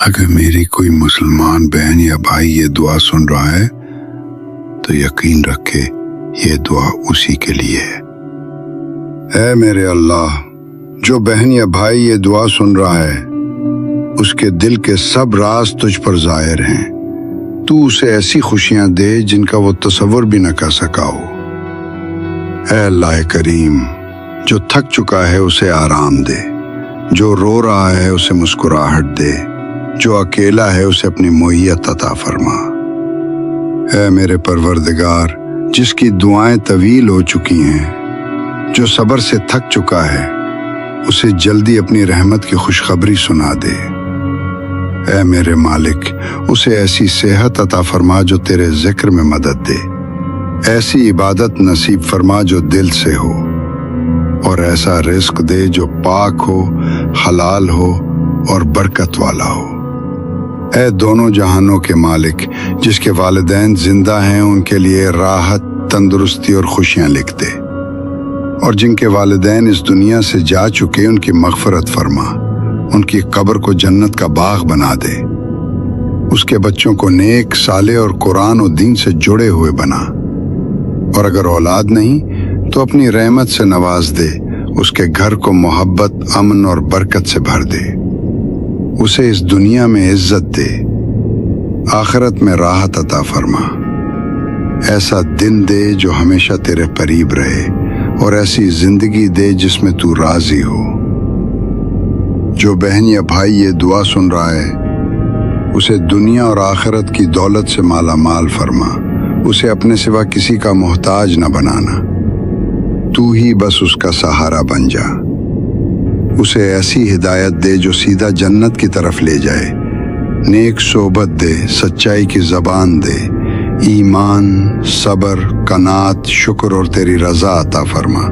اگر میری کوئی مسلمان بہن یا بھائی یہ دعا سن رہا ہے تو یقین رکھے یہ دعا اسی کے لیے ہے۔ اے میرے اللہ، جو بہن یا بھائی یہ دعا سن رہا ہے اس کے دل کے سب راز تجھ پر ظاہر ہیں۔ تو اسے ایسی خوشیاں دے جن کا وہ تصور بھی نہ کر سکا ہو۔ اے اللہ کریم، جو تھک چکا ہے اسے آرام دے، جو رو رہا ہے اسے مسکراہٹ دے، جو اکیلا ہے اسے اپنی معیت عطا فرما۔ اے میرے پروردگار، جس کی دعائیں طویل ہو چکی ہیں، جو صبر سے تھک چکا ہے، اسے جلدی اپنی رحمت کی خوشخبری سنا دے۔ اے میرے مالک، اسے ایسی صحت عطا فرما جو تیرے ذکر میں مدد دے، ایسی عبادت نصیب فرما جو دل سے ہو، اور ایسا رزق دے جو پاک ہو، حلال ہو اور برکت والا ہو۔ اے دونوں جہانوں کے مالک، جس کے والدین زندہ ہیں ان کے لیے راحت، تندرستی اور خوشیاں لکھ دے، اور جن کے والدین اس دنیا سے جا چکے ان کی مغفرت فرما، ان کی قبر کو جنت کا باغ بنا دے، اس کے بچوں کو نیک، صالح اور قرآن و دین سے جڑے ہوئے بنا، اور اگر اولاد نہیں تو اپنی رحمت سے نواز دے، اس کے گھر کو محبت، امن اور برکت سے بھر دے، اسے اس دنیا میں عزت دے، آخرت میں راحت عطا فرما، ایسا دن دے جو ہمیشہ تیرے قریب رہے، اور ایسی زندگی دے جس میں تو راضی ہو۔ جو بہن یا بھائی یہ دعا سن رہا ہے اسے دنیا اور آخرت کی دولت سے مالا مال فرما، اسے اپنے سوا کسی کا محتاج نہ بنانا، تو ہی بس اس کا سہارا بن جا۔ اسے ایسی ہدایت دے جو سیدھا جنت کی طرف لے جائے، نیک صحبت دے، سچائی کی زبان دے، ایمان، صبر، قناعت، شکر اور تیری رضا عطا فرما۔